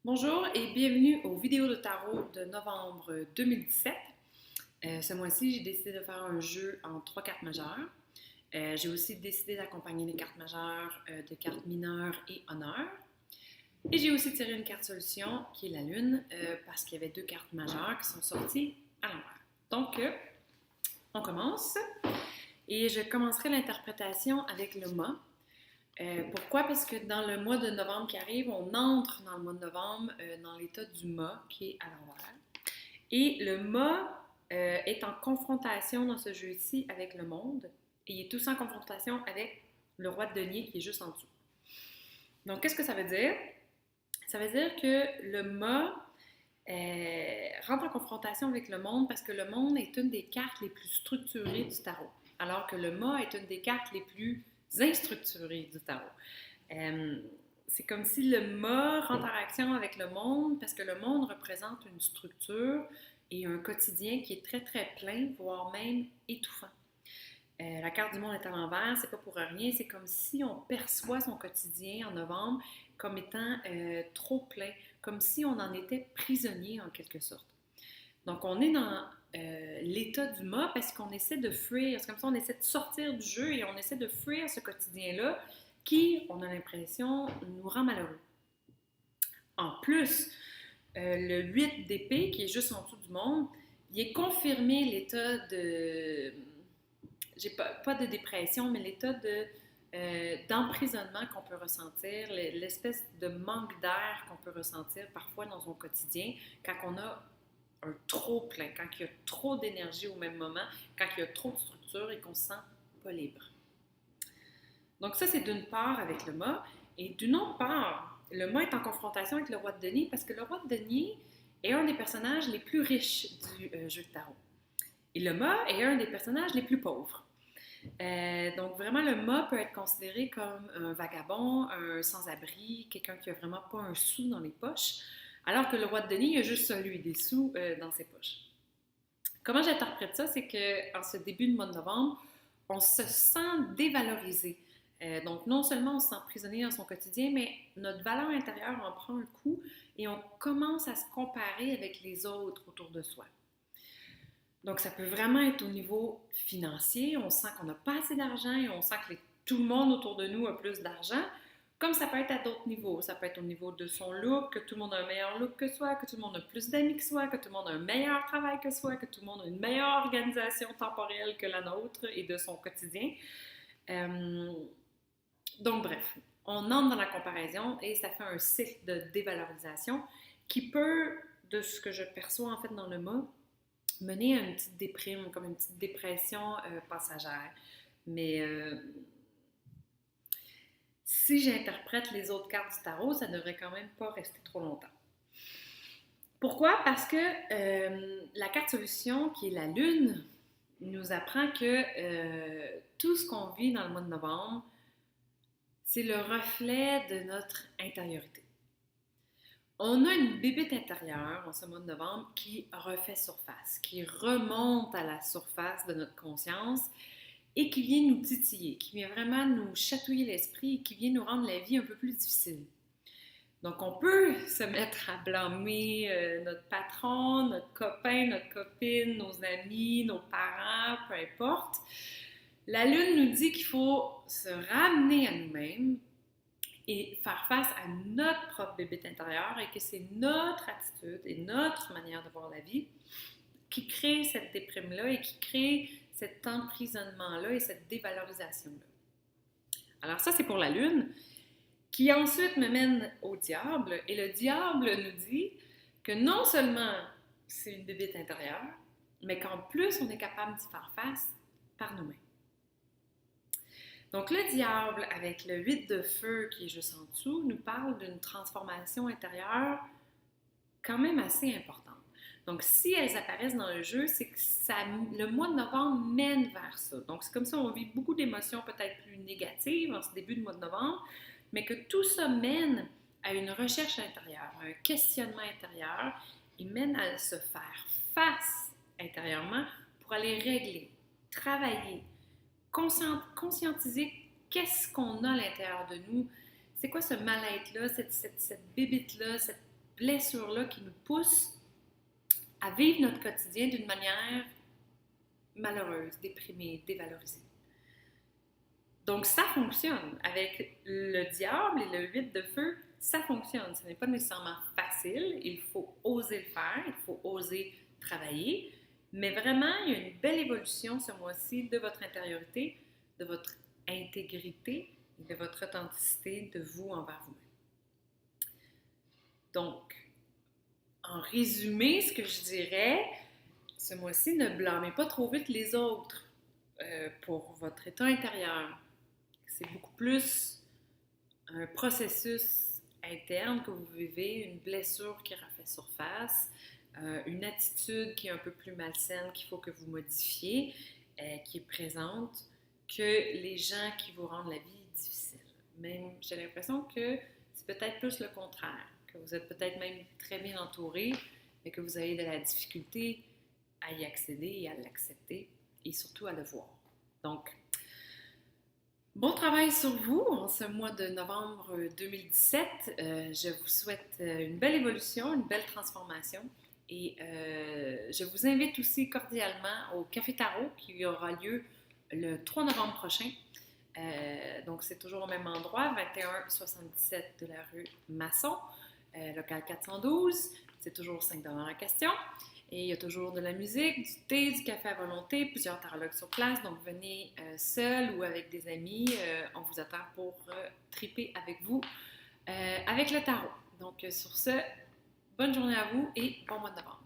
Bonjour et bienvenue aux vidéos de tarot de novembre 2017. Ce mois-ci, j'ai décidé de faire un jeu en trois cartes majeures. J'ai aussi décidé d'accompagner les cartes majeures de cartes mineures et honneurs. Et j'ai aussi tiré une carte solution qui est la lune parce qu'il y avait deux cartes majeures qui sont sorties à l'envers. Donc, on commence et je commencerai l'interprétation avec le mât. Pourquoi? Parce que dans le mois de novembre qui arrive, on entre dans le mois de novembre dans l'état du mât qui est à l'envers. Et le mât est en confrontation dans ce jeu-ci avec le monde et il est aussi en confrontation avec le roi de denier qui est juste en dessous. Donc, qu'est-ce que ça veut dire? Ça veut dire que le mât rentre en confrontation avec le monde parce que le monde est une des cartes les plus structurées du tarot, alors que le mât est une des cartes les plus instructurées du tarot. Euh, c'est comme si le mât rentre en action avec le monde parce que le monde représente une structure et un quotidien qui est très très plein, voire même étouffant. La carte du monde est à l'envers, c'est pas pour rien, c'est comme si on perçoit son quotidien en novembre comme étant trop plein, comme si on en était prisonnier en quelque sorte. Donc on est dans l'état du mât parce qu'on essaie de fuir, c'est comme ça on essaie de sortir du jeu et on essaie de fuir ce quotidien-là qui, on a l'impression, nous rend malheureux. En plus, le 8 d'épée, qui est juste en dessous du monde, il est confirmé l'état de... J'ai pas de dépression, mais l'état d'emprisonnement qu'on peut ressentir, l'espèce de manque d'air qu'on peut ressentir parfois dans son quotidien quand on a un trop plein, quand il y a trop d'énergie au même moment, quand il y a trop de structure et qu'on se sent pas libre. Donc ça, c'est d'une part avec le mât. Et d'une autre part, le mât est en confrontation avec le roi de denier parce que le roi de denier est un des personnages les plus riches du jeu de tarot. Et le mât est un des personnages les plus pauvres. Donc vraiment, le mât peut être considéré comme un vagabond, un sans-abri, quelqu'un qui a vraiment pas un sou dans les poches, alors que le roi de denier, il a juste ça, lui, des sous dans ses poches. Comment j'interprète ça? C'est qu'en ce début de mois de novembre, on se sent dévalorisé. Donc, non seulement on se sent prisonnier dans son quotidien, mais notre valeur intérieure en prend un coup et on commence à se comparer avec les autres autour de soi. Donc, ça peut vraiment être au niveau financier. On sent qu'on n'a pas assez d'argent et on sent que tout le monde autour de nous a plus d'argent. Comme ça peut être à d'autres niveaux. Ça peut être au niveau de son look, que tout le monde a un meilleur look que soi, que tout le monde a plus d'amis que soi, que tout le monde a un meilleur travail que soi, que tout le monde a une meilleure organisation temporelle que la nôtre et de son quotidien. Euh, donc, bref, on entre dans la comparaison et ça fait un cycle de dévalorisation qui peut, de ce que je perçois en fait dans le mot, mener à une petite déprime, comme une petite dépression passagère. Mais si j'interprète les autres cartes du tarot, ça ne devrait quand même pas rester trop longtemps. Pourquoi? Parce que la carte solution, qui est la lune, nous apprend que tout ce qu'on vit dans le mois de novembre, c'est le reflet de notre intériorité. On a une bébête intérieure en ce mois de novembre qui refait surface, qui remonte à la surface de notre conscience et qui vient nous titiller, qui vient vraiment nous chatouiller l'esprit et qui vient nous rendre la vie un peu plus difficile. Donc, on peut se mettre à blâmer notre patron, notre copain, notre copine, nos amis, nos parents, peu importe. La Lune nous dit qu'il faut se ramener à nous-mêmes et faire face à notre propre bébé intérieur et que c'est notre attitude et notre manière de voir la vie qui crée cette déprime-là et qui crée cet emprisonnement-là et cette dévalorisation-là. Alors ça, c'est pour la Lune, qui ensuite me mène au diable. Et le diable nous dit que non seulement c'est une bébête intérieure, mais qu'en plus, on est capable d'y faire face par nous-mêmes. Donc le diable, avec le 8 de feu qui est juste en dessous, nous parle d'une transformation intérieure quand même assez importante. Donc, si elles apparaissent dans le jeu, c'est que le mois de novembre mène vers ça. Donc, c'est comme ça, on vit beaucoup d'émotions peut-être plus négatives en ce début de mois de novembre, mais que tout ça mène à une recherche intérieure, à un questionnement intérieur, et mène à se faire face intérieurement pour aller régler, travailler, conscientiser qu'est-ce qu'on a à l'intérieur de nous, c'est quoi ce mal-être-là, cette bébite-là, cette blessures-là qui nous poussent à vivre notre quotidien d'une manière malheureuse, déprimée, dévalorisée. Donc, ça fonctionne. Avec le diable et le 8 de feu, ça fonctionne. Ce n'est pas nécessairement facile. Il faut oser le faire. Il faut oser travailler. Mais vraiment, il y a une belle évolution ce mois-ci de votre intériorité, de votre intégrité et de votre authenticité de vous envers vous-même. Donc, en résumé, ce que je dirais, ce mois-ci, ne blâmez pas trop vite les autres pour votre état intérieur. C'est beaucoup plus un processus interne que vous vivez, une blessure qui refait surface, une attitude qui est un peu plus malsaine qu'il faut que vous modifiez, qui est présente, que les gens qui vous rendent la vie difficile. Même, j'ai l'impression que c'est peut-être plus le contraire, que vous êtes peut-être même très bien entouré, mais que vous avez de la difficulté à y accéder et à l'accepter, et surtout à le voir. Donc, bon travail sur vous en ce mois de novembre 2017. Je vous souhaite une belle évolution, une belle transformation. Et je vous invite aussi cordialement au Café Tarot qui aura lieu le 3 novembre prochain. Donc, c'est toujours au même endroit, 2177 de la rue Masson, local 412. C'est toujours 5 $ la question. Et il y a toujours de la musique, du thé, du café à volonté, plusieurs tarologues sur place. Donc, venez seul ou avec des amis. On vous attend pour triper avec vous avec le tarot. Donc, sur ce, bonne journée à vous et bon mois de novembre.